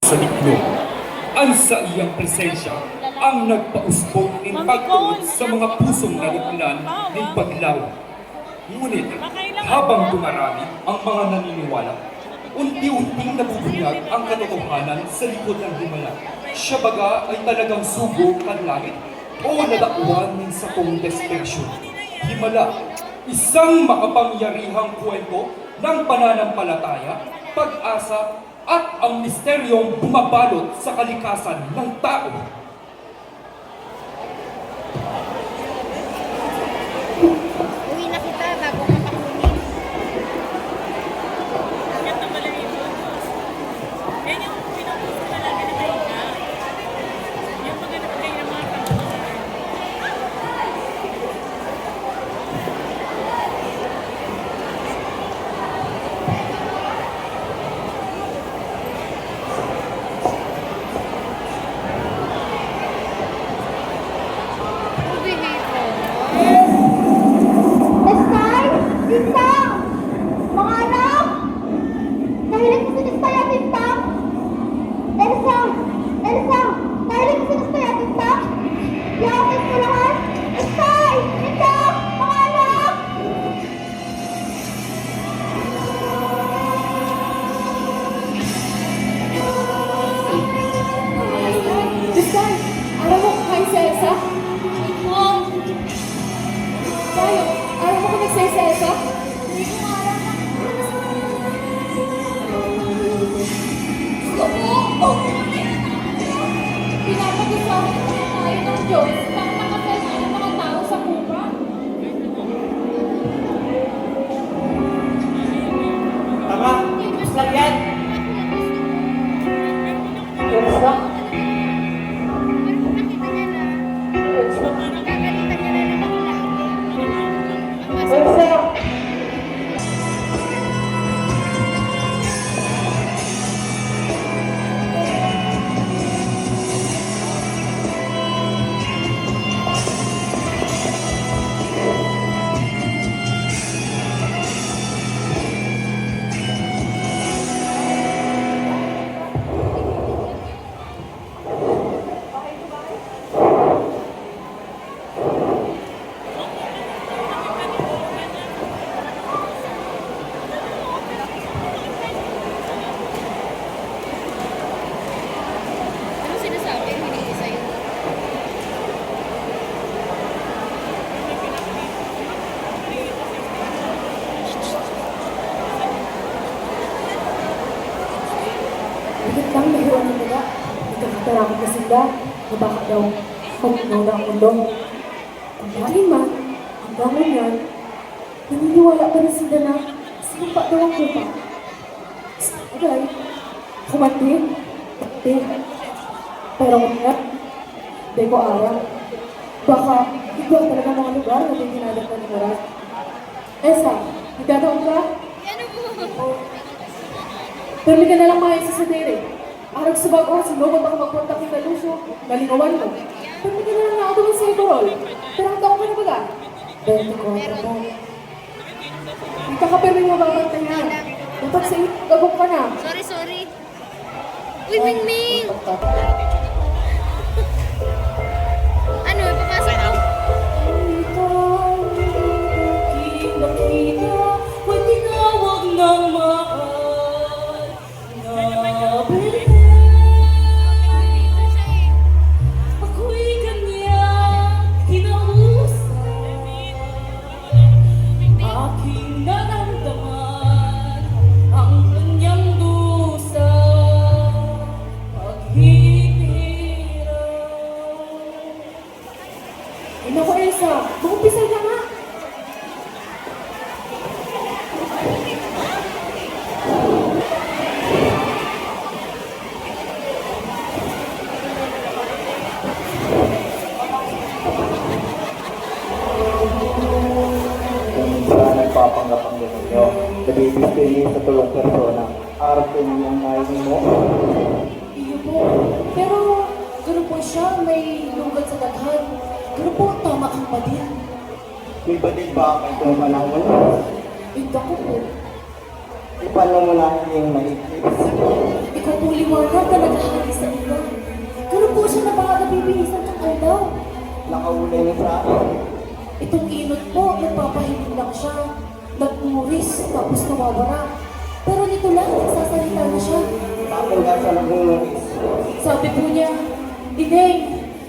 sa iklog. Ang sa iyang presensya ang nagpausbong ng pagtuod sa mga pusong naluklan ng paglaw. Ngunit habang dumarami ang mga naniniwala, unti-unting nabubunyag ang katotohanan sa likod ng himala. Siya baga ay talagang sugo ng langit o nadakwan ng sakong desperation. Himala, isang makapangyarihang kwento ng pananampalataya, pag-asa, at ang misteryong bumabalot sa kalikasan ng tao. Uwi na kita bago makakunin. Ganda pala ito. Yan yung pinupuso talaga na kayo na. Yung maganda kayo ng mga kamunan. Uwi dito. Testay! Tintang! Mga anak! Nahilig ko sa Testay at Tintang! Elsa! Elsa! Nahilig ko sa Testay at Tintang! Yakin ko lahat! Testay! Tintang! Mga anak! Testay, alam mo kung kayo si Elsa? Oo. Tayo, alam mo kung nagsaya si Elsa? Hindi ko alam. Oo. Pinapag-usapan ko tayo ng Diyos pang nakakalma ng mga tao sa kupa. Tama, mas lang yan. Elsa? Elsa? Ano sinasabi? Hindi sa'yo. Higit lang nahiwa ng mga. Nagkakatarakot na sila na baka daw paginaw na ang mundo. Kung dahil man, hanggang ngayon, naniniwala pa rin sila na sinumpa daw ang kupa. Sabagay, kumati, pati. Pero ngayon, di ko aram. Baka ito ang talaga mga lugar na di ginadat na numeras. Esa, nagdadaon ka? Ano po? Pero ka na lang maayos sa sadiri. Arag sa bago, sinugot ako magpunta kay Kalusyo, nalingawan mo. Pero ka na lang nakatuloy sa Iborol. Pero ang taong ka na baga? 24 mo. Hindi ka kapirmi mo babantayan. Dapat sa iyo, gagok ka na. Sorry, sorry. Uy, Mingming! Ano, ipapasok ko? Nakita, may tinawag ng mahal. Ako'y kanyang kinausap. Aking naramdaman ang kanyang dusa. Paghihirap. Ay naku, Elsa, mag-umpisal ka nga. Kung nagpapanggap ang demonyo, nabibigay sa tulong persona, arap ko niyang nainin mo. Iyo po. Pero, gano'n po siya, may lugat sa daghan. Gano'n po, tama ang padil. May badil ba ang ito malawal? Ito ko po. Ipano mo na yung naipis. Ikaw po liwanag na naghahari sa ila. Ganun po siya na baka nabibihisan ng aldaw. Nakaulay niya sa akin. Itong inot po, nagpapahiling lang siya. Nagmuris, tapos nawawara. Pero nito lang, nagsasalita na siya. Bakit nga siya nagmunuris? Sabi po niya, Ineng,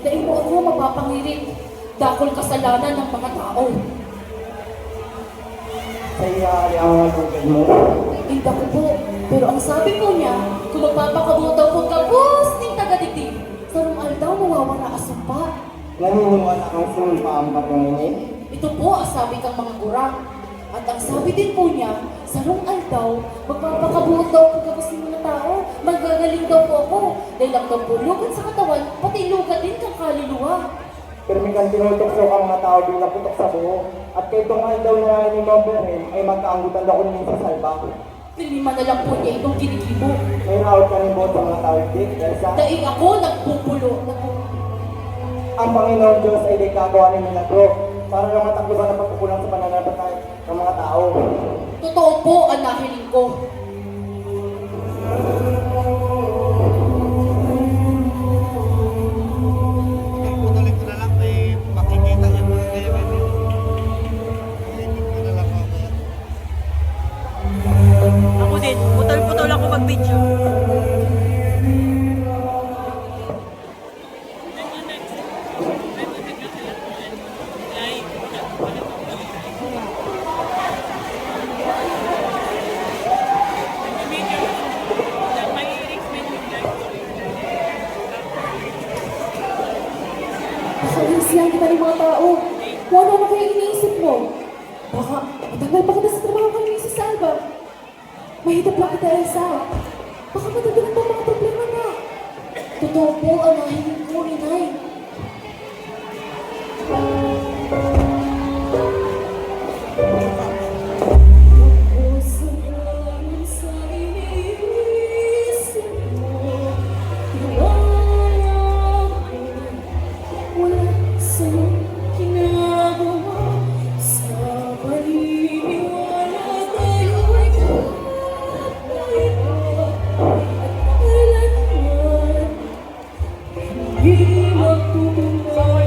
dahil mo ako mapapangirit. Dakol kasalanan ng mga tao. Sa iyari ang mga tugad mo. Hindi ko po. Pero ang sabi po niya, kung magpapakabuto kong kapos ng tagadigdig, sa rumal daw mawawala asumpa. Naniniwala kang sinumpa ang pagkainin? Ito po ang sabi kang mga gurang. At ang sabi din po niya, sa rumal daw, magpapakabuto daw kung kapos ng mga tao, magagaling daw po ako. Dahil ang daw po lugan sa katawan, pati lugan din kang kaluluwa. Pero may kang tinutokso ang mga tao bilang putok sa buho. At kay tungal daw na ni Memberin ay magkaanggutan daw kung sa salba. Nilima na lang po niya itong kinikibo. May rawat ka rin po sa mga tao din dahil sa Dahil ako nagpupulo. ang Panginoon Diyos ay di kagawa ni milagro para lang matakluban ang pagkukulang sa pananampalataya ng mga tao. Totoo po ang nahiling ko. Putulin ko na lang, may makikita yung mga kaya kami. Edit ko na lang ako. Ako din, putol-putol ako mag-video. Nakainsiyan kita ng mga tao. Kung ano kaya iniisip mo? Baka matagal pa kita sa trabaho kami sa Salva. Mahitap lang kita, Elsa. Baka matagalan pa mga problema na. Totoo po ang nahiling ko, Inay. Wala sa'yo ginagawa sa paniniwala tayo'y kailanman hindi magtutunan.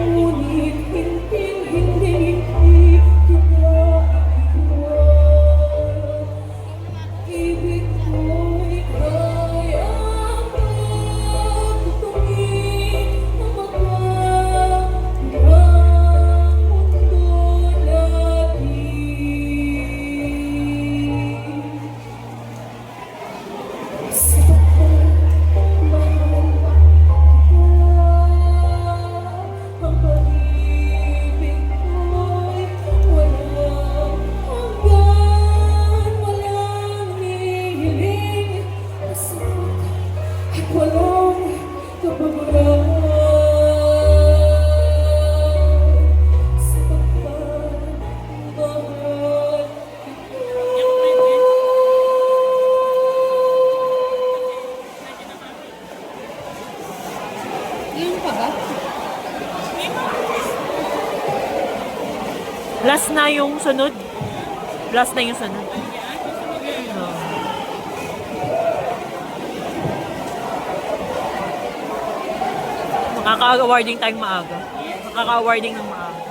Ngunit hindi kita iwan. Ibig ko'y kaya pagtutungin na magandang mundo natin. Sa pagmamahal kita, ang pag-ibig ko'y walang hanggan, walang hihiling, masakit at walang kapaguran. Sa pagmamahal Last na yung sunod. Last na yung sunod. Makaka-awarding tayong maaga. Makaka-awarding ng maaga.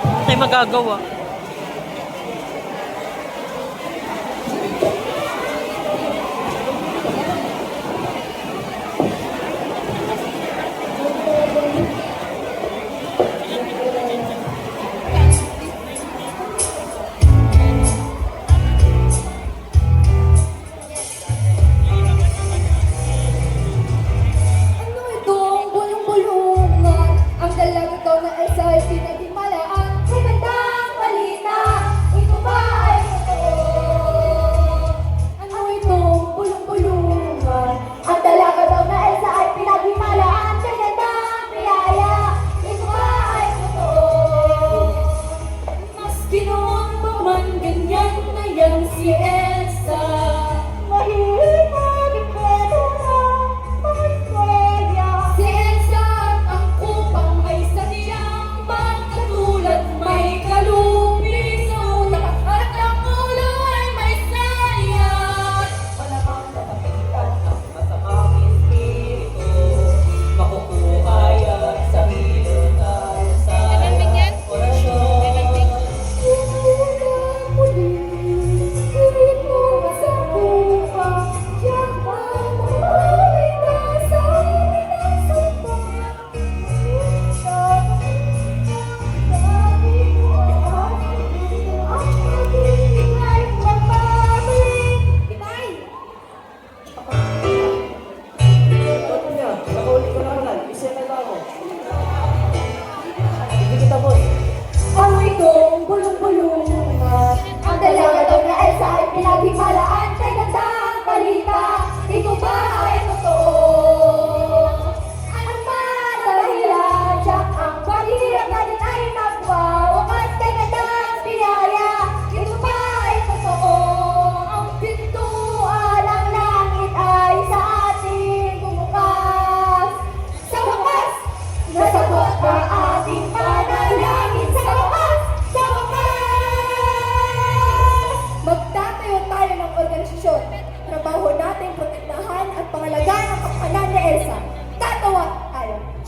Ano tayo magagawa? Ano itong bulong-bulungan? Ang dalaga ko na SIP na di malaan. Ay, bandang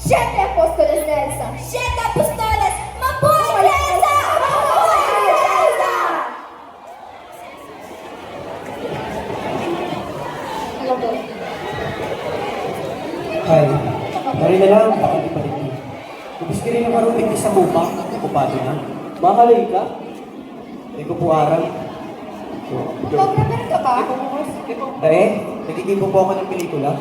Siete Apóstoles de Elsa! Siete Apóstoles! Mabuhay Elsa! Mabuhay Elsa! Hello, Dol. Ay, nari na lang, bakit pa rin. Ibig ka rin ang maruting sa mukha, okupado na. Makalay ka? Hindi ko puwarang. Photographer ka ba? Nagigibo po ako ng pelikula.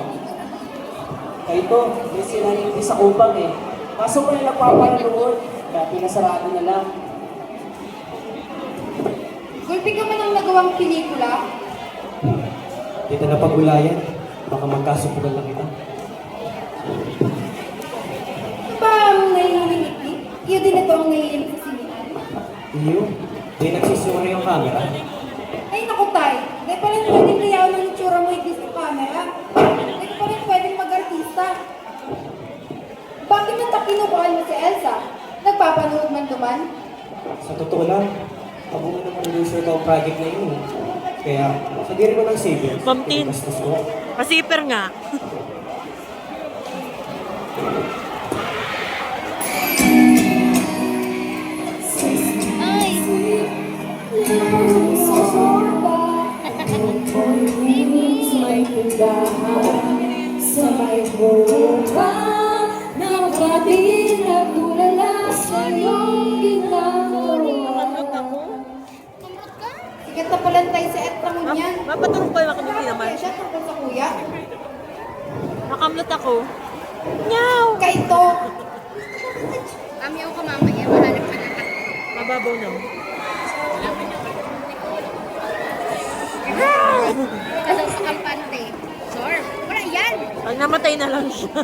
Kaya ito, may sinaling sa upang eh. Kaso ko na nagpapanood, dati nasarado na lang. Gulpi ka man ang nagawang pelikula? Dito na pag-ulayan, baka magkasupugan lang kita. Ba ang nahihiling ikli? Iyo din ito ang nahihiling sa sinihan. Iyo, di nagsisura yung camera. Ay, naku, Tay. Di pa rin pwedeng liyaw ng itsura mo igis sa camera. Di pa rin pwedeng mag-artista. Bakit natakinukuhan mo si Elsa? Nagpapanood man duman? Sa totoo lang, ako mo naman producer ko ang project na yun. Kaya, sa diri ko ng savings, Pamtin. pinastos ko. Pasiper nga. Ay! May tindahan sa may buka Nakapatid na tulala sa iyong ginagawa Sikat na palantay sa etrangon yan. Mapatulog pa yung makamiti naman. Kaya siya tungkol sa kuya. Nakamlot ako. Nyaw! Kaito! Amyaw ka mamaya, mahanap ka na. Mababaw na. Kasal sa kampante. Sor, wala yan! Pag namatay na lang siya.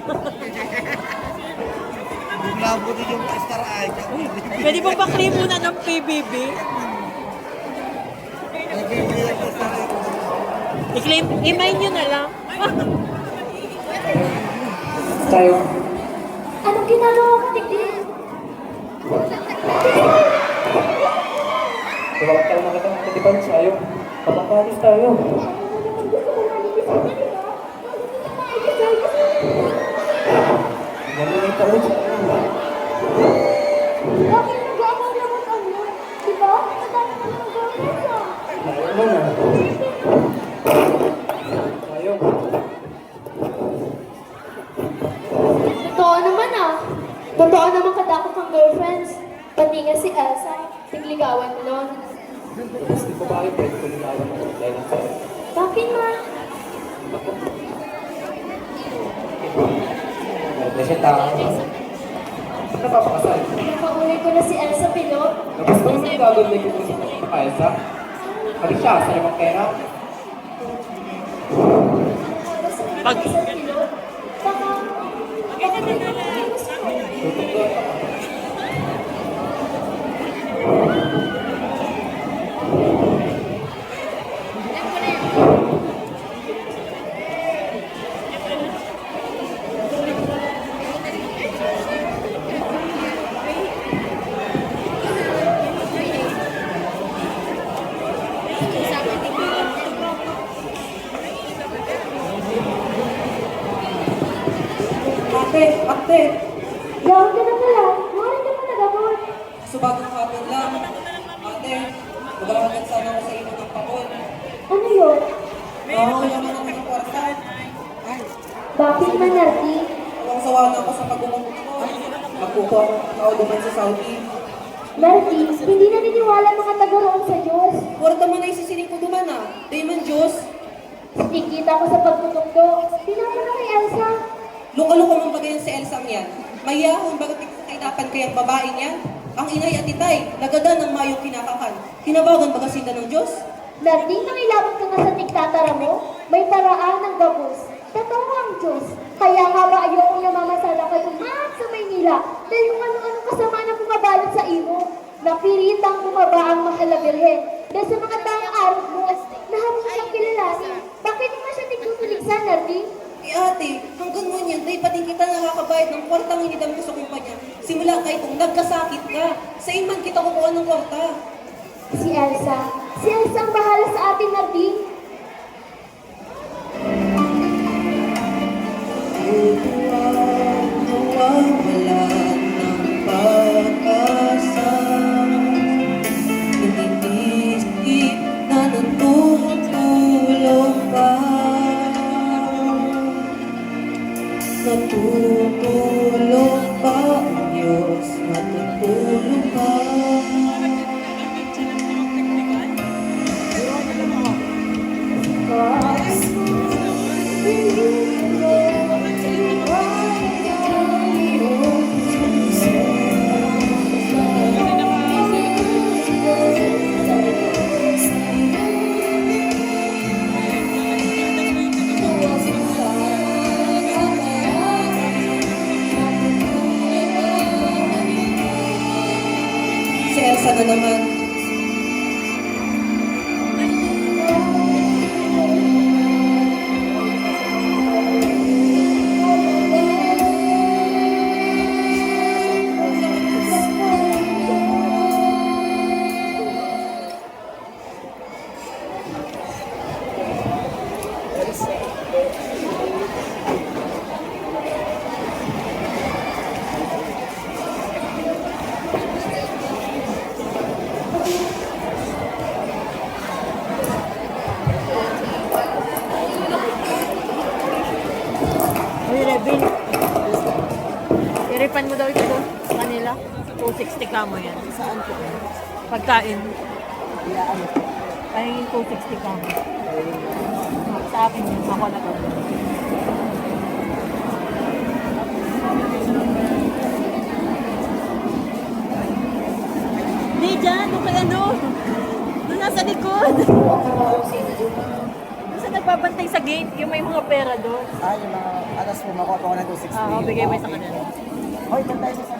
Labo din yung star eye. Pwede bang bakli muna ng PBB? Nag-iiyak yung star eye. I-claim, i-mine nyo na lang. Tayo. Anong ginagawa ka, Tigdin? Tuwag tayo na kita ng katipan sa'yo. Papakalis tayo. Ganun yung taon sa'yo. Bakit nag-aamal naman ano? Diba? Madami ka naman gawin sa. Tayo mo na. Tayo. Totoo naman ah. Totoo naman kadako kang girlfriends. Pati nga si Elsa, tigligawan mo nun. Tapos di ko bakit pwede ko ligawan ako dahil lang sa'yo. Bakit ma? Dahil siya tao. Ba't napapakasal? Napaulay ko na si Elsa Pilot. Tapos ba yung gagawin na kita sa pagkakaisa? Sabi siya, sa limang pera. Pag, Elsa Pilot. Baka... Tutungkol ako. Ate, Yawan ka na pala. Maraming ka pa nagabot. so bagong hapon lang. Ate, magalaman sana ako sa inyo ng pakon. Ano yun? Nakakayaman ako ng kwarta. Ay, Bakit man natin? walang sawa na ako sa pag-umong ko. Magkukuha ako ng tao duman sa Saudi. Marty, hindi naniniwala mga taga roon sa Diyos. Kwarta mo na isisiling ko duman ah. Damon Diyos. Nakikita ko sa pagtutugdo. Tinapon na kay Elsa. Loko-loko mong bagayan si Elsang yan. Mayahon bagat kaitapan kayang babae niyan. Ang inay at itay, nagada ng mayong kinakakan. Kinabagan baga sinda ng Diyos. Marty, nangilabot ka nga sa tiktatara mo. May paraan ng gabos. Totoo ang Diyos. Kaya nga ba ayokong namamasala kayo man sa Maynila dahil kung ano-anong kasama na bumabalot sa imo. Napiritang bumaba ang mahal na birhen. Dahil sa mga taong araw mo, nahamon siyang kilalanin. Bakit mo siya tigtutuligsan, Marty? Eh ate, hanggang ngunyan, day pati kita nakakabayad ng kwartang hinidam ko sa kumpanya. Simula kay kung nagkasakit ka, sa iman kita kukuha ng kwarta. Si Elsa. Si Elsa ang bahala sa atin, Marty. Tuwa, Natutulog pa ang Diyos, natutulog pa. Si Elsa na naman. Uy, Revin. I-refund mo daw ito doon sa kanila. 260 ka mo yan. Saan po? Pagkain. Pahingin 260 ka mo. Sa akin yun. Ako na to. Hindi dyan. Doon kaya doon. Doon nasa likod. Doon sa nagpapantay sa gate. Yung may mga pera doon. Yung mga atas po, makuha ko ng 260. Oo, bigay mo sa kanila. Hoy, doon tayo sa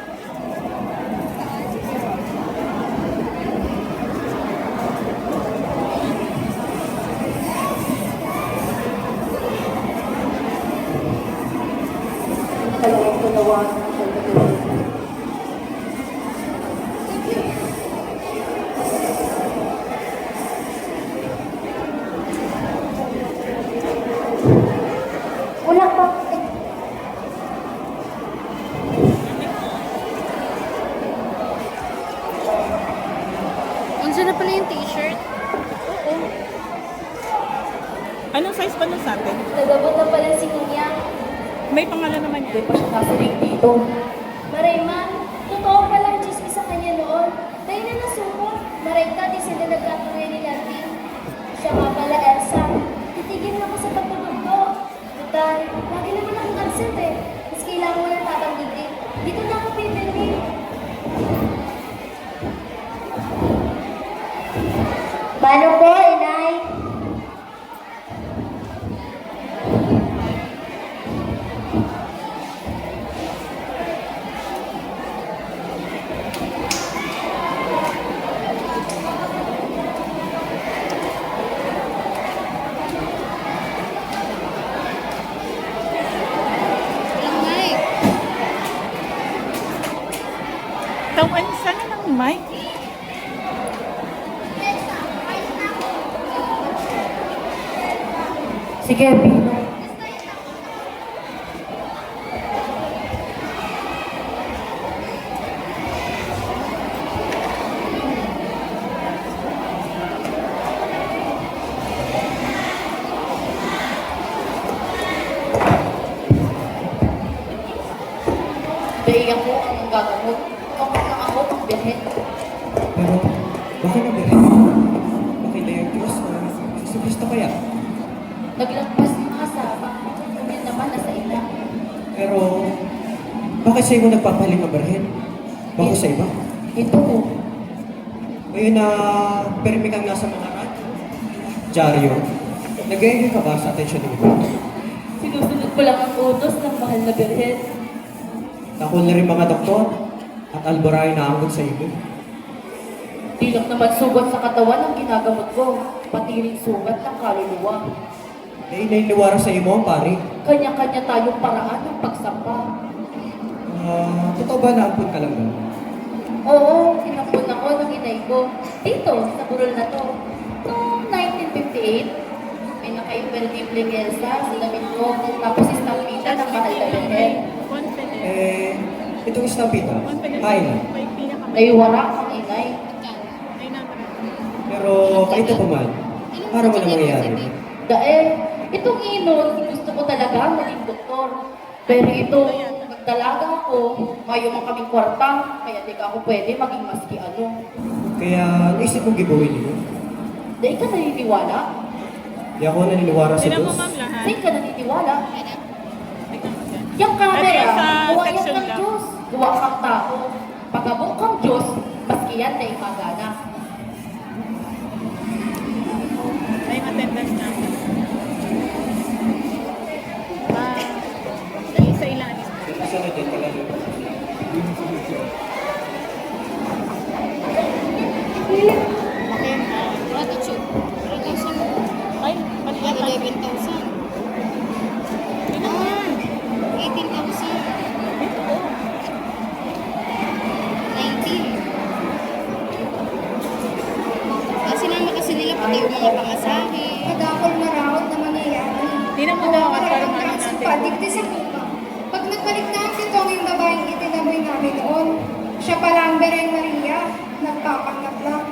Dalawang kalawan ng pagkakalawan. Wala pa. Unsa na pala yung t-shirt? Oo. Anong size pa nun sa atin? Nagabot na pala si Kuya. May pangalan naman Hindi yan. pa siya nasinig dito. Marayman, totoo pa lang chismis sa kanya noon. Tayo na nasuko. Maray ka, di sila nagkatuloy ni Larkin. Siya nga pala, Elsa. Titigil na ako sa pagtulog ko. Total, lagi naman akong absent eh. Mas kailangan mo ng tatanggitin. Dito na ako pipili. Paano po, inay? Tawan, sana ng mic. Sige, Pino. Dahil ako ang gagamot. Ako ang biyahin. Pero, bakit na meron? Bakit na yung Diyos? Sa Kristo kaya? Naglagpas ng kasama. Ngayon naman nasa ina. Pero, bakit sa iyo nagpapaling ang barhen? Bakit sa iba? Ito ko. Ngayon na permi kang nasa mga radyo. Dyaryo, nag-enjoy ka ba sa atensyon ng iba? Sinusunod ko lang ang utos ng mahal na birhen. Takol na rin mga doktor at alboray na anggot sa iyo. Di lang naman sugat sa katawan ang ginagamot ko. Pati rin sugat ng kaluluwa. Eh, nailiwara sa iyo mo, pare. Kanya-kanya tayong paraan ng pagsampa. Totoo ba naampun ka lang ba? Oo, sinampun ako ng inay ko. Dito, sa burol na to. Noong 1958, may naka-imperdible Elsa sa damit ko. Tapos istampita ng mahal na birhen. Eh, itong estampita, kain na. May warak ang inay. Pero kahit pa man, para mo na mangyayari. Dahil, itong inon, gusto ko talaga maging doktor. Pero ito, nagdalaga ako, ngayon man kaming kwarta, kaya di ka ako pwede maging maski ano. Kaya naisip kong giveaway niyo. Di ka naniniwala? Di ako naniniwara sa Tignan mo Diyos. ma'am lahat. Di ka naniniwala? Tignan mo dyan. Yung camera, Ito sa gawa yan section ng lang. Diyos. Gawa kang tao. Pagkabok kang Diyos, maski yan na ikagana. Ay, attendance namin. Sa ilalim. Isa na dyan talaga. Okay. Ay, mali yata. 11,000. Ah, 18,000. 19. Kasi naman kasi nila pati yung mga pamasahe. Pag-akol na raot na mangyayari. Tingnan mo daw para ano natin. Padigti sa kupa. Pag nagbalik na si Tong yung babaeng itinaboy namin noon, siya pala ang Bereng Maria, nagpapanggap lang.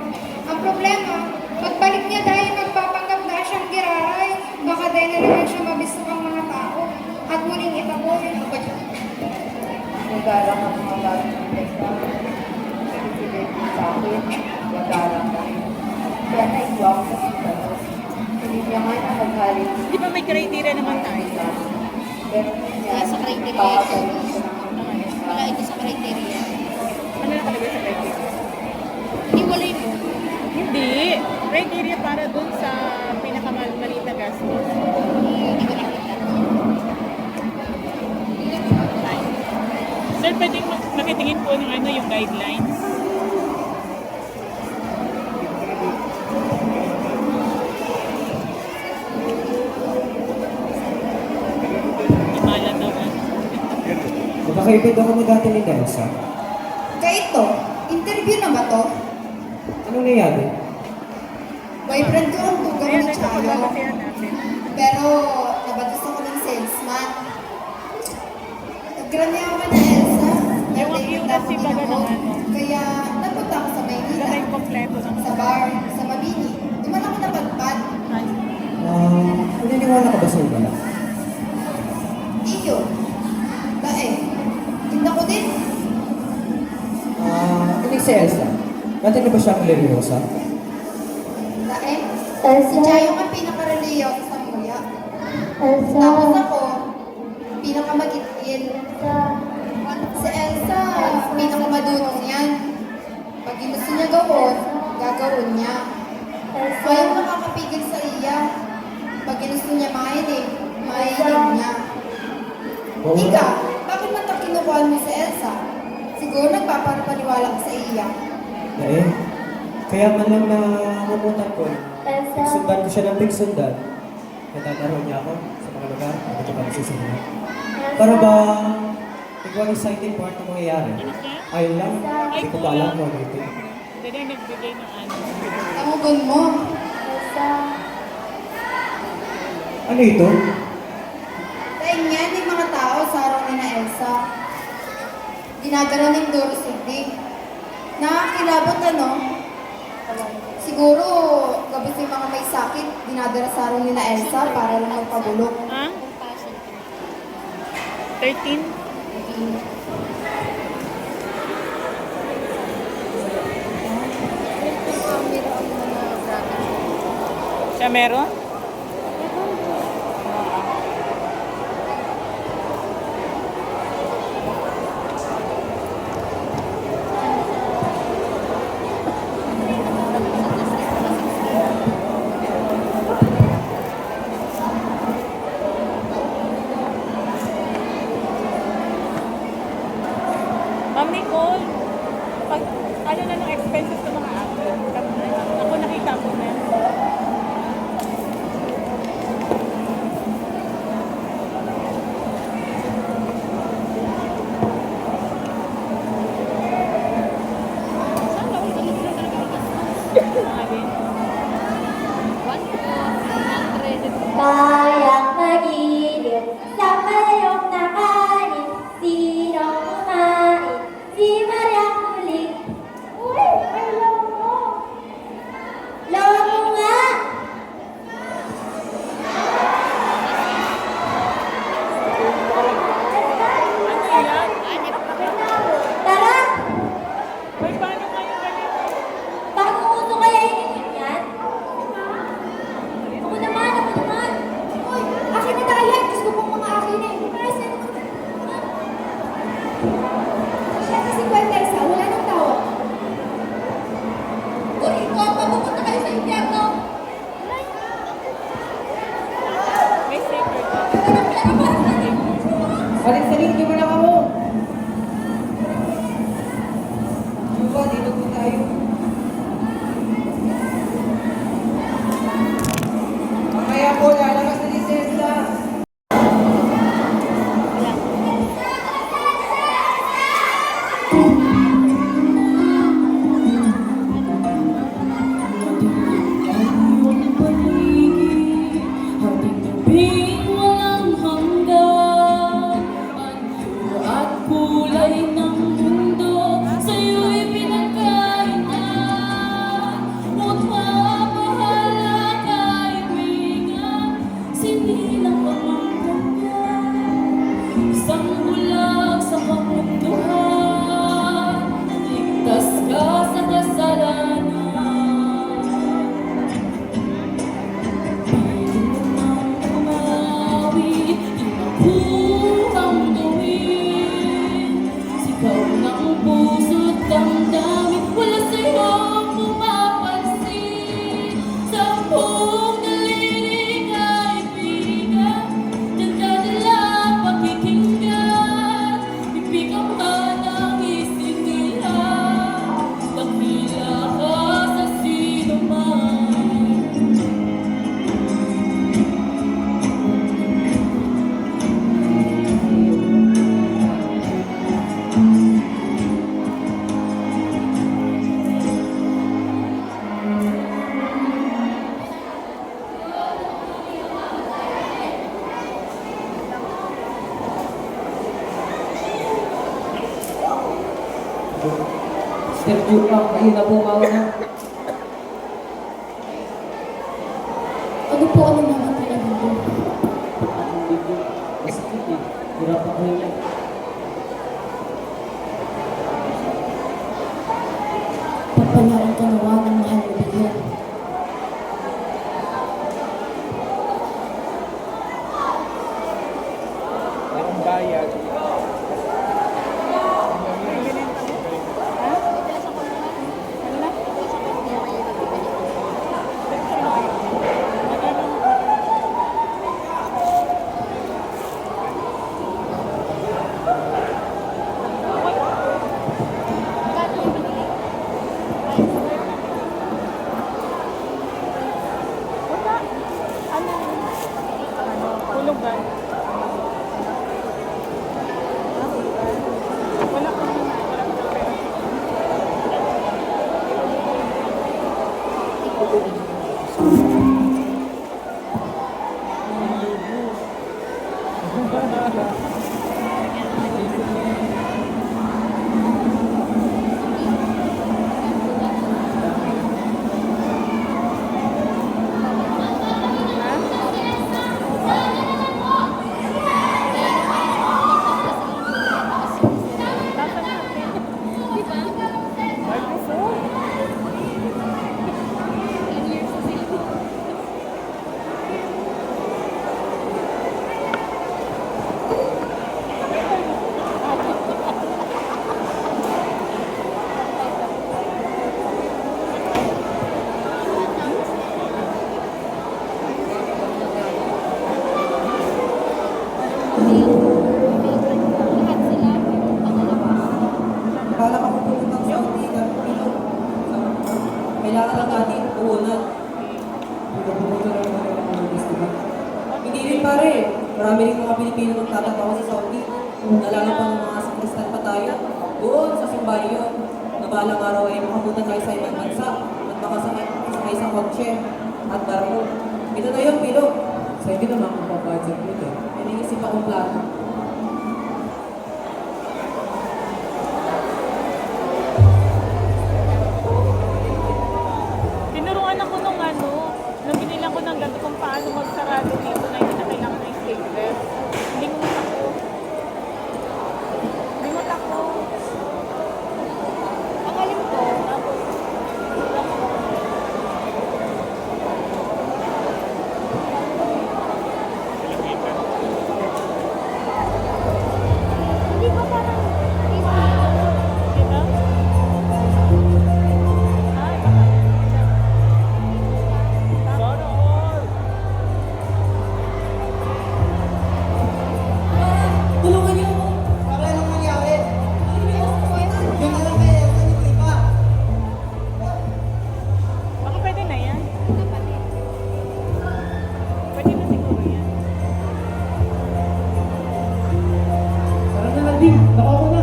Ang problema, pagbalik niya dahil nagpapanggap na siyang giraray, baka dahil na naman siya mabisok ang mga tao at muling itaboy. Nagalang ang mga bagay ng testa. Pinipili sa akin, nagalang na. Kaya naiwa ako sa sitalo. Hindi niya nga na naghaling. Di ba may criteria naman tayo? Pero niya, Sa criteria pakakaroon ito. ko ng Wala ito sa criteria. Ano nakalagay sa criteria? Iniwalay mo. Hindi. Criteria para dun sa pinakamaliit na gastos. Hindi ko nakita. Sir, pwedeng makitingin po ng ano yung guidelines. Imalan naman. Magkakaibig ako na dati ni Delsa. Kaya ito, interview na ba to? Anong nangyari? Boyfriend ko ang tugaw Ayan, ni Chayo. nagpapagagasayan natin. Pero nabatos ako ng salesman. Nagranyaman na Elsa. Yung cute kasi baga ng ano. Kaya napunta ako sa Maynila. Saka yung kompleto ng Sa bar, sa Mabini. Duman ako napadpad. Naniniwala ka ba sa iba? Iyo. Dae. Tinda ko din. Hindi si Elsa. Dati na ba siya ang Leriosa? Dae. Elsa. Si Chayo ang pinaka-reliyo sa muya. Elsa. Tapos ako, pinaka-magitil. Si Elsa, pinaka-madunong yan. Pag gusto niya gawin, gagawin niya. Ayaw nakakapigil sa iya. Pag gusto niya mahilig, mahilig niya. Oo. Ika, bakit man ito kinukuhan mo si Elsa? Siguro nagpaparapaniwala ka sa iya. Eh, kaya man lang na mamutan ko. Sundan ko siya ng big sundan. Natataro niya ako sa mga lugar. Ako ito pa nasusunod. Para ba, ikaw ang exciting part ng mangyayari? Ayun lang, hindi ko pa alam kung ano ito. Dali ang nagbigay ng ano. Tamugon mo. Ano ito? Dahil nga, yung mga tao sa araw ni na Elsa. Ginagano ng Doro Sigdig. Nakakilabot ano? Siguro, gabi sa mga may sakit, dinadala sa araw ni na Elsa para lang magpabulok. Ha? 13? Siya meron? Ma'am Nicole, pag ano na ng expenses ng mga actor, ako nakita ko na. Mga din. Bayang magilid sa mayong nakain, sinong kumain, si Maria. Saling-saling, di mo lang ako. Diba, dito po tayo. Mamaya po, lalabas na lisensya. Hating gabing walang hanggan, anyo at kulay ng mundo sa'yo'y pinagkainan. Ngunit mapahala kaibigan, sinilang pamangkanyan. Isang bulag sa kamunduhan, ligtas ka sa kasalanan. Sigaw ng puso't damdamin, wala sa'yong pumapansin. Sa buong daliri kaibigan, diyan ka nila pakikinggan. Ibig ang hanang isip nila, dakila ka sa sinuman. Step 2 pa, kayo na po mauna. Ano po ang naman pinagbubo? Masakit eh. Hirap ako niya. Pagpalaran ka nawa ng mahal na bigyan. Ang bayad. Hulugan. Wala ko Akala ko pupunta sa Saudi na Pilo. Kailangan lang natin puhunan. Pupunta lang natin ang mga festival. Hindi rin pare. Marami rin mga Pilipino magtatatawa sa Saudi. Nalala pa ng mga sakristan pa tayo. Doon sa Simbayo. Na balang araw ay makapunta tayo sa ibang bansa. At makasakay sa kotse at barko. Ito na yun, Pilo. Sa inyo naman kung pabudget mo ito. May naisip akong plano. tinuruan ako nung nung binilang ko ng gabi kung paano magsarado dito na hindi na kailangan ng stapler. Lingot ako. Lingot ako. Ang alim ko, tapos Dating, nakuha ko na.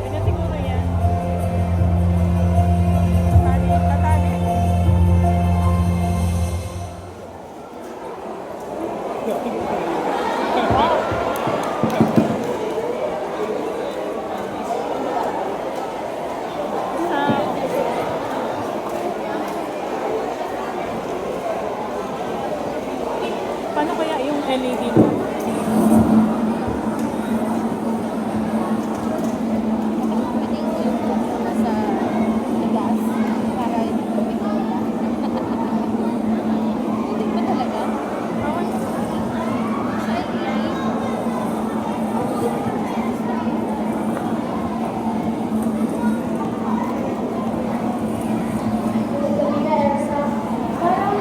Kanya siguro yan. Tatali, tatali. Paano kaya yung LED mo? Gabi na, Elsa. Parang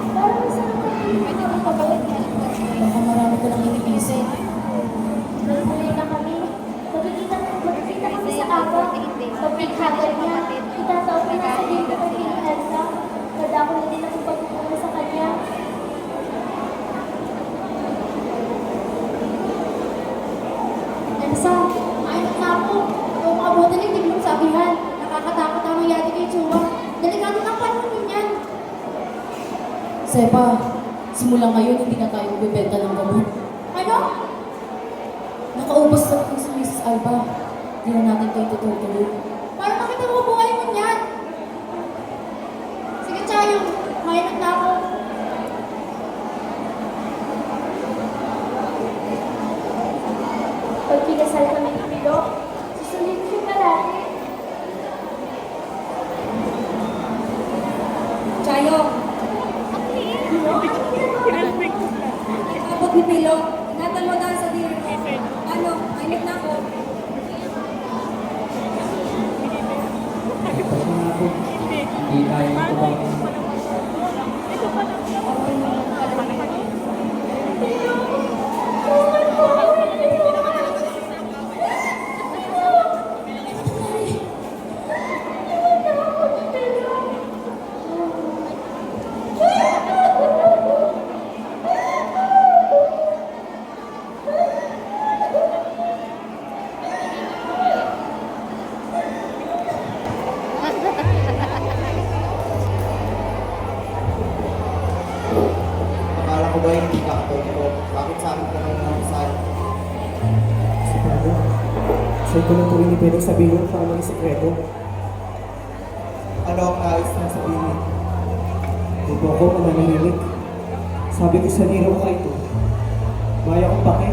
masarap ka rin. Pwede mo pabalik yan. Baka marami ko lang iniisip. Nagmuli na kami. Magkikita kami sa aga. Pagpighagal niya, itataw ko na sa dito kay Tita Elsa. Nadako na din akong pagkukuha sa kanya. Elsa, ayun na ako. Kung abutan ng hindi mong sabihan, nakakatakot ang nangyari kay Chua. Delikado ng panahon niyan. Sepa, simula ngayon hindi na tayo bibenta ng gamot. Ano? Nakaubos na po si Mrs. Alba. Hindi na natin kayo tutuloy. Para makita mo buhay mo niyan. Sige, Chayo. Mainat na ako. Pag pinasal kami ng Pilo, susunod ko palagi. Chayo, abot ni Pilo. Ingatan mo dahil sa diri mo. Ano, mainit na ako. Hindi tayo kumain. Ito pa lang. Akala ko ba hindi ka ako? Bakit sa akin ka nang namasal? Sigurado. Sa'yo ko lang tuloy ni Pedro sabihin para maging sekreto. Ano ang nais na sabihin? Hindi po ako mananahimik. Sabi ko sa niro ko ito. Maya kong pake.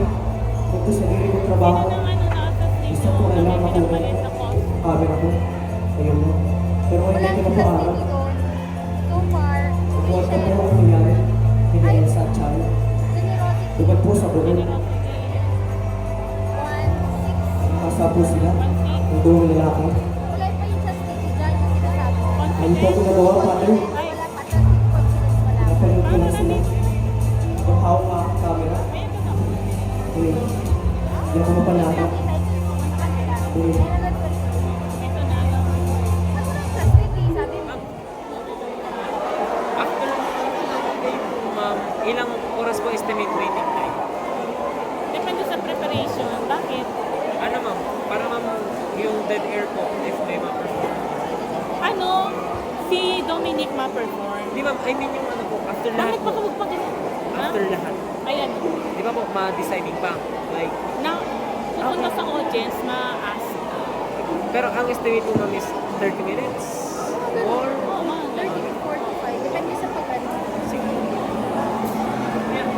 Kung ito sa niro kong trabaho. Gusto ko na lang makuha ko. Camera ko. Ayun mo. Pero ngayon hindi ko na paaral. Buwan ka po ako nangyari. Hindi sa Chayo. Duman po sa burol. Nakasa po sila. Ang duwang lalaki. Ano po ako nagawa, Father? Napanood ko lang sila. Ang hawak nga ang camera. Uy, hindi ako mapanakot. Uy, Ma'am, ilang oras po estimate waiting time? Depende sa preparation. Bakit? Ano ma'am? Para ma'am yung dead air po if may ma-perform. Ano? Si Dominic ma-perform. Hindi ma'am, I mean yung ano po, after lahat Bakit po. baka huwag pa ganun? Ha? After lahat. Ayan. Di ba po, ma-deciding pa? Like, Na, napunta sa audience, ma-ask. pero ang estimate po ma'am is 30 minutes? Or? Oo, mga 30 to 45. Depende sa pagkano. Sige. Yeah.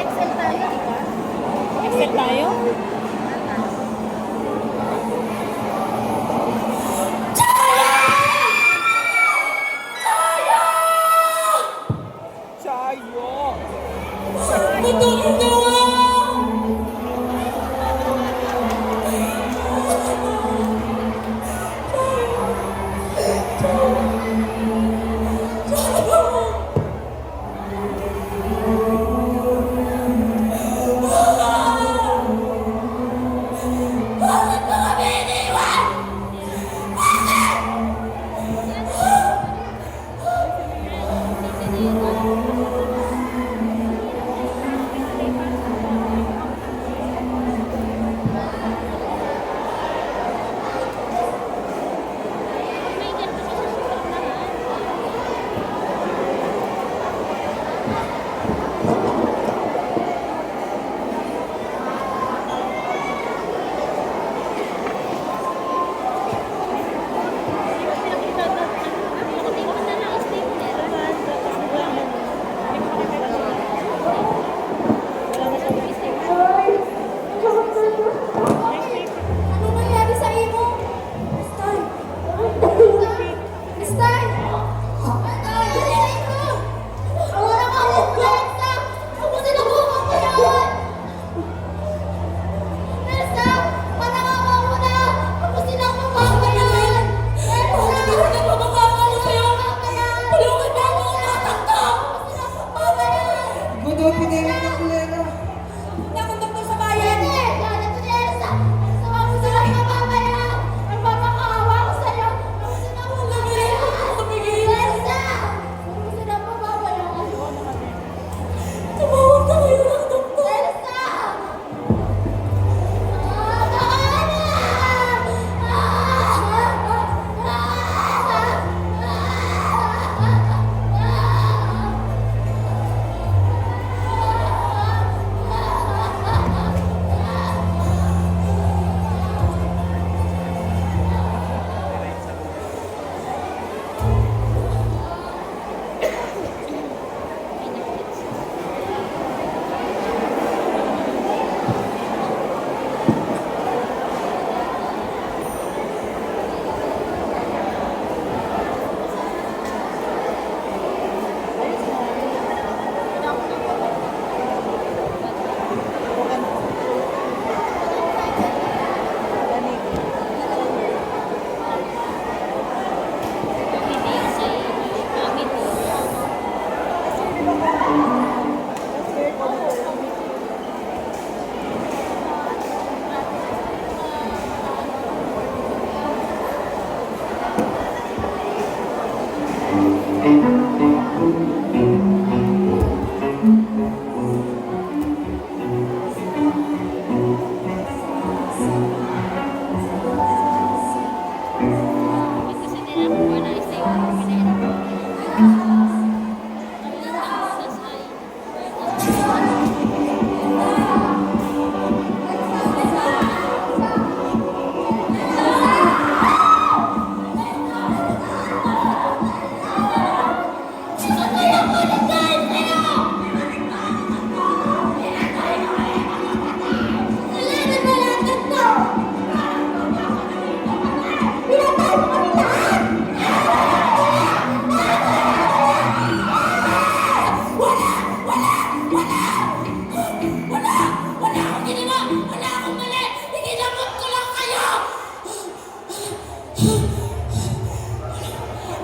Excel tayo, di ba? Excel tayo?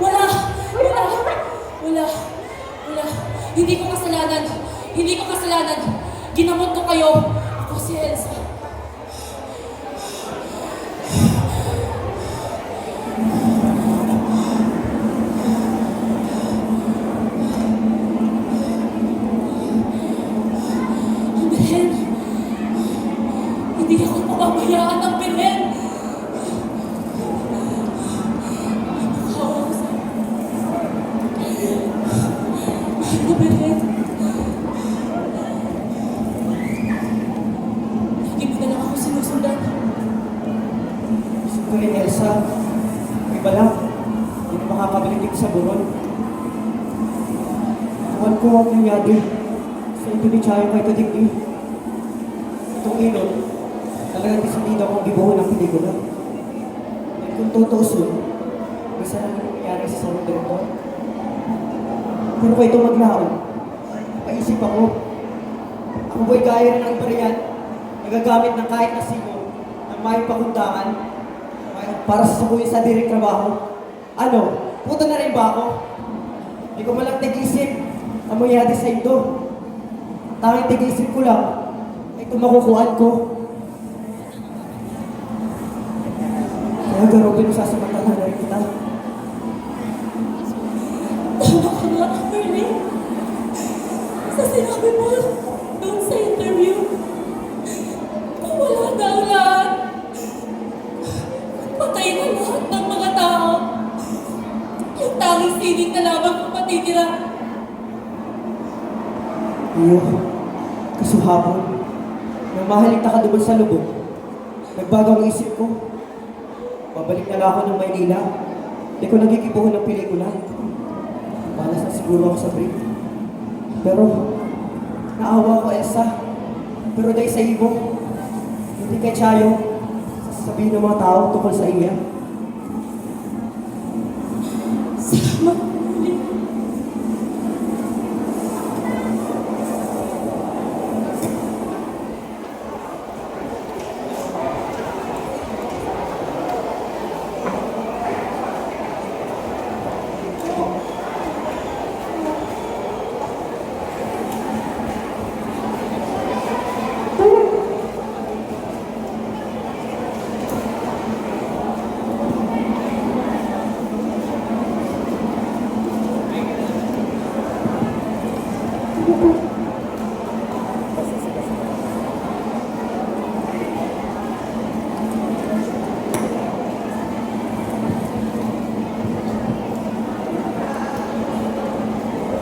Wala! Wala! Wala! Wala! Hindi ko kasalanan! Hindi ko kasalanan! Ginamot ko kayo! Ako si Elsa. Ang Belen! Hindi ako pababayaan ng Belen! Hawa ko sa... Mahal na Belen! Lagi mo na lang ako sinusundan. Sukuling Elsa, iba lang. Hindi na makakabalik dito sa buron. Tuwan ko ang nangyari sa ito ni Chayo kay Tadigdi. Itong ilot, talagang desidido akong gibuhon ng pelikula. At kung tutuusin, isa lang yung nangyari sa sarong direktor. Pero kung ito maglaon, paisip ako, ako ba'y gaya rin ng iba riyan, nagagamit ng kahit na sino ng may pakundangan para sasabuhin sa direct trabaho. Ano? Puto na rin ba ako? Hindi ko malang tig-isip ang mangyari sa ito. Tanging tig-isip ko lang ay ito makukuhaan ko. Kaya garo pinasasamantala na rin kita. Tama ka nga, Merlin. Sa sinabi mo doon sa interview, kung wala na ang lahat, patay na lahat ng mga tao. Yung tanging sining na lamang ang matitira. Iyo, kasuhabon, nang mahalita ka doon sa lubog, nagbago ang isip ko. Babalik na lang ako ng Maynila. Hindi ko nagigibuhon ng pelikula. Malas na siguro ako sa break. Pero, naawa ko, Elsa. Pero dahil sa ibo, hindi kay Chayo, sasabihin ng mga tao tungkol sa iya. Salamat, Merlin.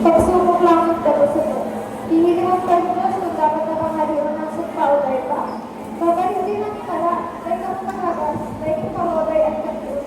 Pagsubok lang ang dalusunod. Hihiling ang pagkakas kung dapat na pangaliwan ng sumpa-ulay pa. Bagay hindi lang ikala, may kapatahagas, may ipahoday at kapit.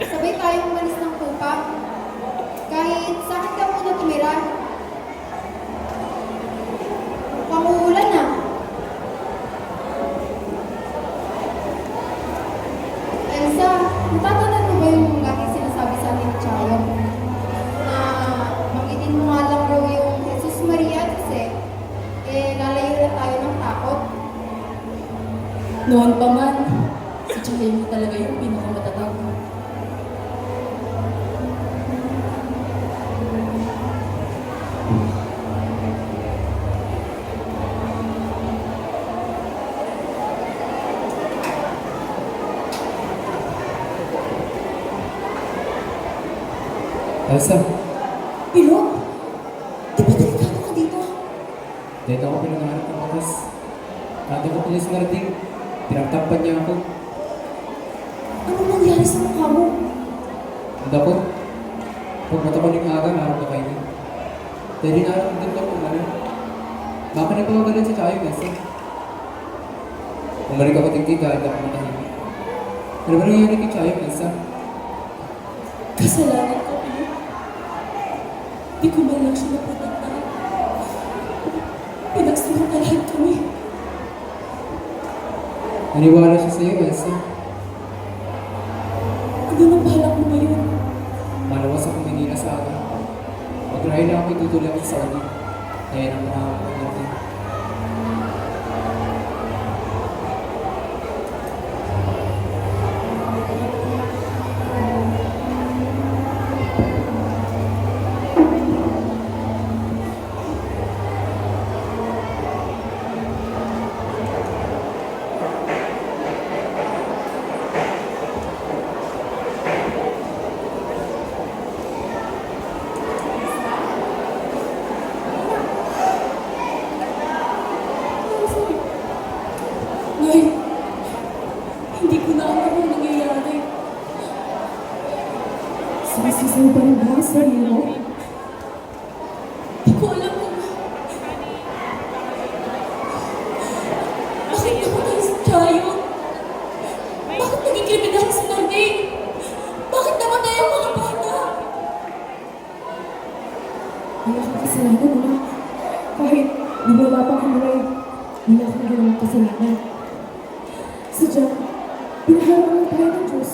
sabay tayong umalis ng kupa. Kahit sa akin ka muna tumira. Panguulan na. Elsa, natatandaan mo ba yung lagi sinasabi sa atin ni Chayo? Na magitin mo nga lang raw yung Jesus Maria at Jose, lalayo na tayo ng takot. Noon pa man, si Chayo mo talaga yung pinakamatatag. Elsa, Pilo, di ba delikado ka dito? dito ako pinangarap ng oras. Kada ko pulis narating, pinagtakpan niya ako. Anong nangyari sa mukha mo? Ang dako, pag matapaling aga, narap na kayo. Dahil narap din lang kung ano. Baka nagpapagalan sa tayo, Elsa. Bumalik ako tingti dahil ako matahimik. Ano ba nangyari kay Chayo, Elsa? Kasalanan ko, Pilo. Di ko man lang siya napatatay. Pinagsamantalahan kami. Naniwala siya sa'yo, Elsa. Ano nang balak mo ba yun? Malawas ako Manila sa akin. Mag-ride na ako itutuloy ako sa Saudi. Kaya nang makakakulit natin. Nay, hindi ko na alam ang nangyayari. Sumisisay pa rin ba ang sarili mo? Hindi ko alam kung... Bakit namatay si Chayo? Bakit naging kriminal si Nanay? Bakit namatay ang mga bata? Wala kang kasalanan, anak. Kahit wala pa kang buhay, wala kang ginawang kasalanan. Sadyang, pinaharap lang tayo ng Diyos.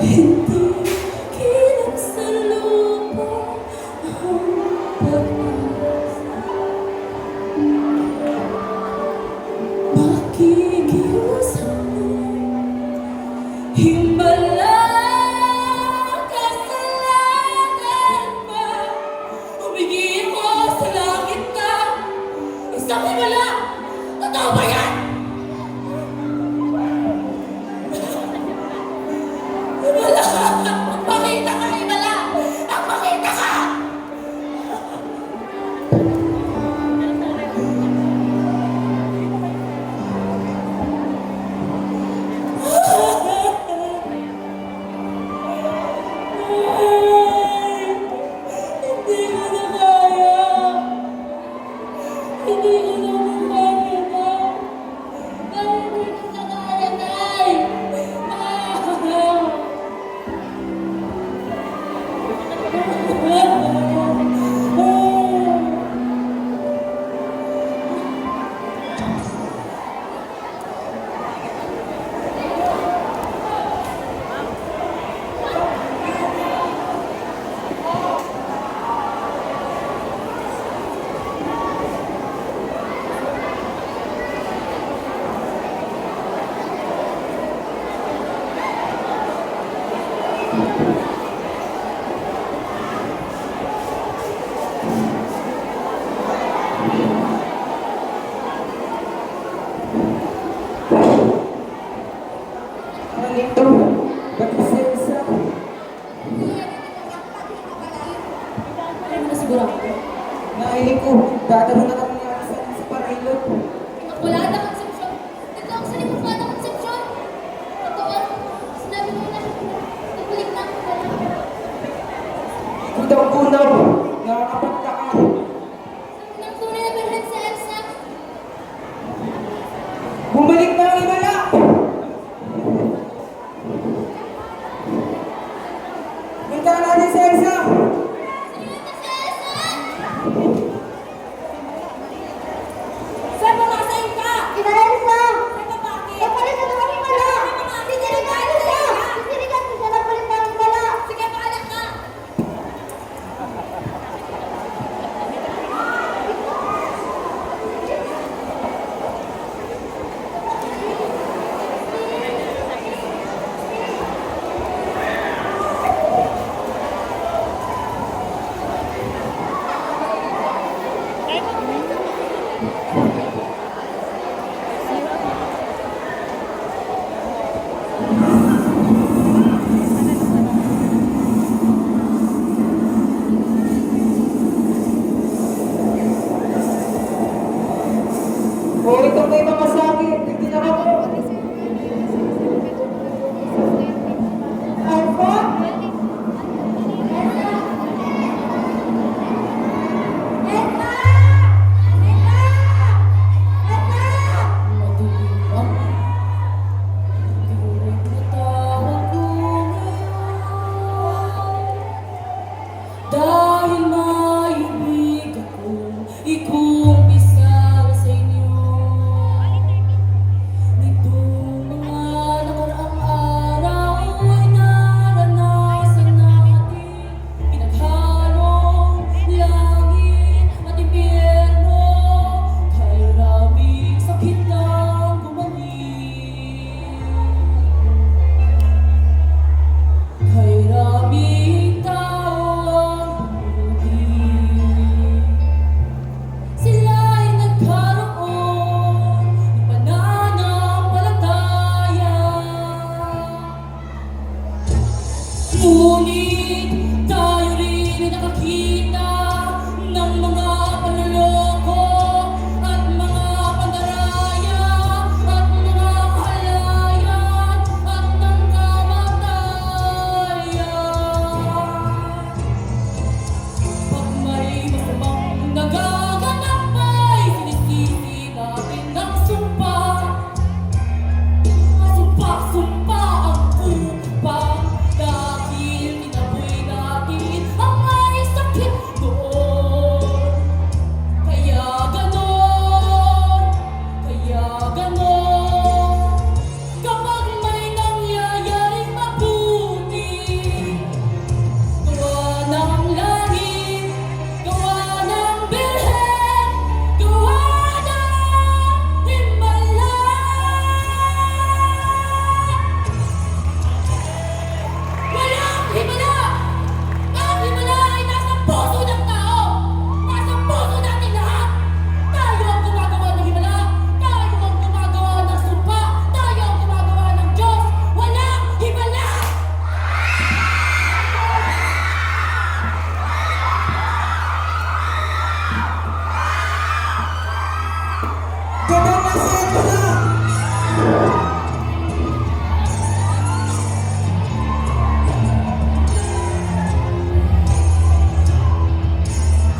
Hindi kilang sa lupa ang pag-asa. Makikiusap mo, himala kasalanan ba? Humingi ko sa langit na isang himala. Totoo ba yan? Himala! Magpakita ka, himala! Magpakita ka! Hindi ko na kaya. Hindi ko na makaya na. Hindi ko na kaya, Nay. Ano ito? Ba't si Elsa? Ano mo na sigurado? Nainig ko, dadaro na kami ni Elsa sa Parailot. Wala na konsepsyon. Ito ang sarili mo na konsepsyon. Totoo. Sinabi mo na. Nagbalik na ako pala. Ikaw daw kunaw, nakakapagtaka. Nang tunay na berhen sa Elsa. Bumalik na ang himala! Punta natin si Elsa! Saan ba nakasayin ka? Kita Elsa! Saan ba bakit? Napalit na naman yung mala! Sisirigan ko siya! Sisirigan ko siya! Napalit na yung mala! Sige, paalam ka! O, ito may mga sakit. Hindi na ako. Elsa? Elsa! Elsa! Elsa! Madilim natawag ko ngayon. Dahil maibig ako, ikumpisa sa inyo. Nitong mga nakaraang araw ay naranasan natin pinaghalong langit at impyerno. Kay raming sakit ang gumaling. Kay raming tao ang bumuti. Sila ay nagkaroon ng pananampalataya. Ngunit tayo rin ay nakakita ng mga panloloko at mga pandaraya at mga kahalayan at ng kamatayan. Pag may masamang nagaganap ay sinisisi natin ng sumpa. Sumpa ang upang dahil tinaboy natin ang may sakit doon. Kaya ganon, kapag may nangyayaring mabuti, gawa ng langit, gawa ng birhen, gawa ng himala. Walang himala! Ang himala ay nasa puso ng tao! Nasa puso natin lahat! Tayo ang gumagawa ng himala! Tayo ang gumagawa ng sumpa! Tayo ang gumagawa ng Diyos! Walang himala! Ganon na si Elsa!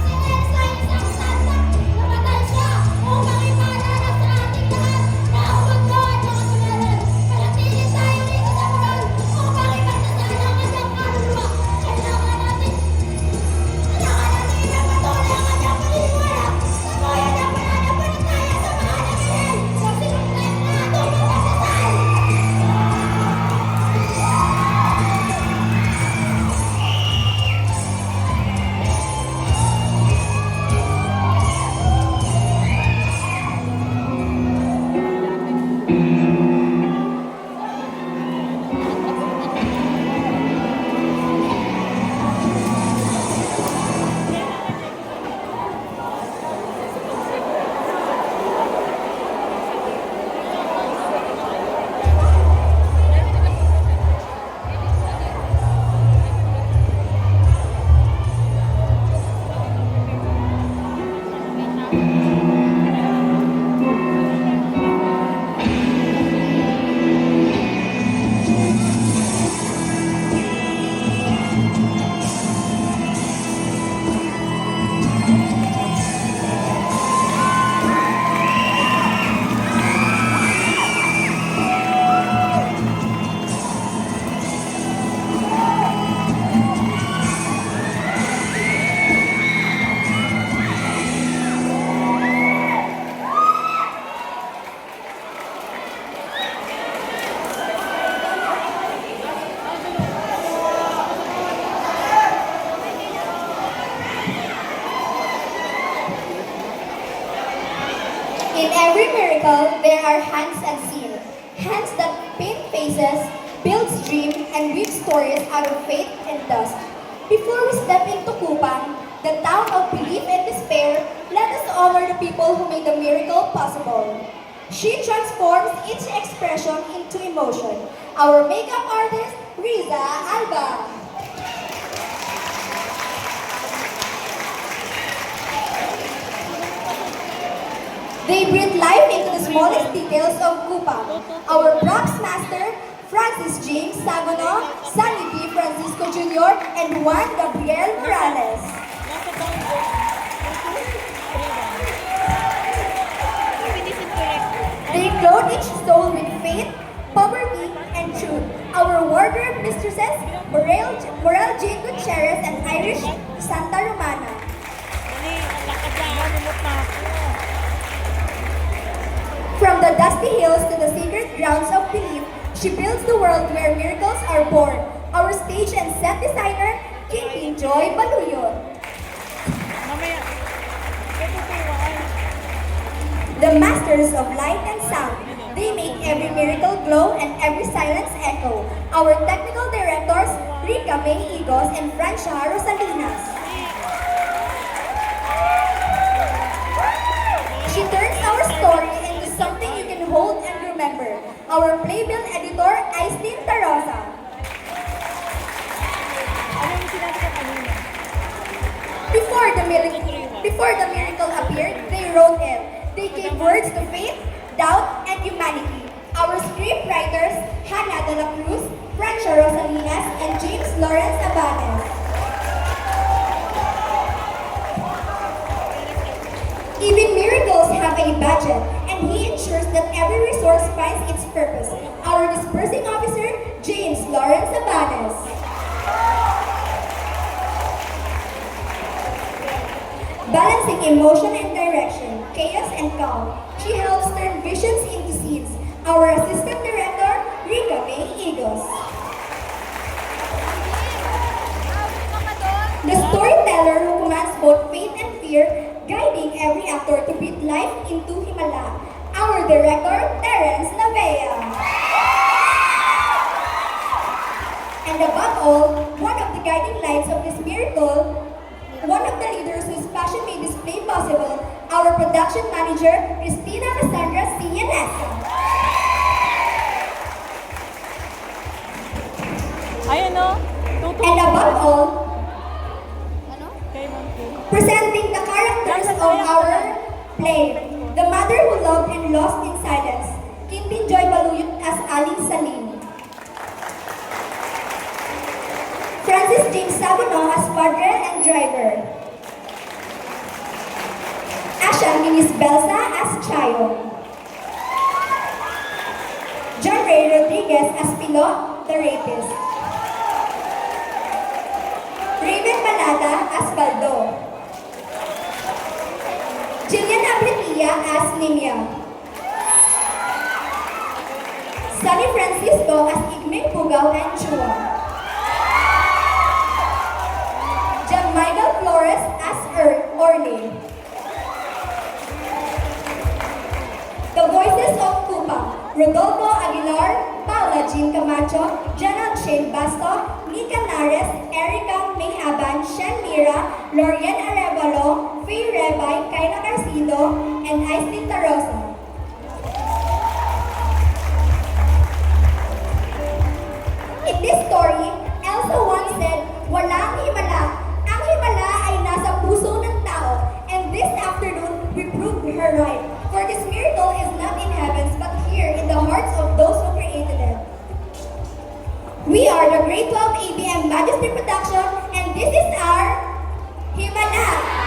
Si Elsa ay isang santa! Namatay siya upang ipaalala sa ating lahat na ang mundo ay makasalanan. Manatili tayo dito sa bural upang ipagdasal ang kanyang kaluluwa. Kailangan natin na patuloy ang kanyang paniniwala. Sabayan ang pananampalataya sa mahal na Miguel. Sa sinundan na atong magdasal. every miracle, there are hands unseen. Hands that paint faces, builds dreams, and weave stories out of faith and dust. Before we step into Kupang, the town of belief and despair, let us honor the people who made the miracle possible. She transforms each expression into emotion. Our makeup artist, Riza Alba. They breathe life into the smallest details of Kupang. Our props master, Francis James Sagono, Sunny B. Francisco Jr., and Juan Gabriel Morales. Nasa taon ko. Finishin correct. They clothe each soul with faith, poverty, and truth. Our wardrobe mistresses, Morel J. Gutierrez and Irish Santa Romana. Dali, lakad lang. Mamumot na ako. From the dusty hills to the sacred grounds of belief, she builds the world where miracles are born. Our stage and set designer, Kingpin Joy Baluyot. Mamaya. Tututuan. The masters of light and sound. They make every miracle glow and every silence echo. Our technical directors, Rica May Igos and Francia Rosalinas. She turns our story into something you can hold and remember. Our playbill editor, Aislinn Tarosa. Ano yung sinabi ko kanina? Before the miracle appeared, they wrote it. They gave words to faith, doubt, and humanity. Our script writers, Hannah de la Cruz, Francia Rosalinas, and James Lawrence Abanes. Even miracles have a budget, and he ensures that every resource finds its purpose. Our dispersing officer, James Lawrence Abanes. Balancing emotion and direction, chaos and calm, she helps turn visions into seeds. Our assistant director, Rica May Igos. The storyteller who commands both faith and fear, guiding every actor to breathe life into Himala. Our director, Terence Navea. And above all, one of the guiding lights of this miracle, one of the leaders whose passion made this play possible, our production manager, Christina Cassandra Cianesa. Ayun no? And above all, Kay Monty. presenting the characters of our play, the mother who loved and lost in silence, Kingpin Joy Baluyot as Aling Salim, Francis James Sagono as padre and driver, Asha Minis Belsa as Chayo, John Ray Rodriguez as Pilot, the rapist, Raven Balada as Baldo, Jillian Abritia as Nimia, Sunny Francisco as Igmeng Pugaw and Chua, John Michael Flores as Orly. The voices of Kupang, Rodolfo Aguilar, Paula Jean Camacho, Janelle Shane Basto, Nika Nares, Erica May Aban, Shen Mira, Lorian Arevalo, Faye Rebay, Kaina Carcido, and Aislinn Tarosa. In this story, Elsa once said, "Walang himala. Ang himala ay nasa puso ng tao." And this afternoon, we proved her right. For this miracle is not in heavens, but here in the hearts of those who created it. We are the Grade 12 ABM Majesty Production, and this is our Himala.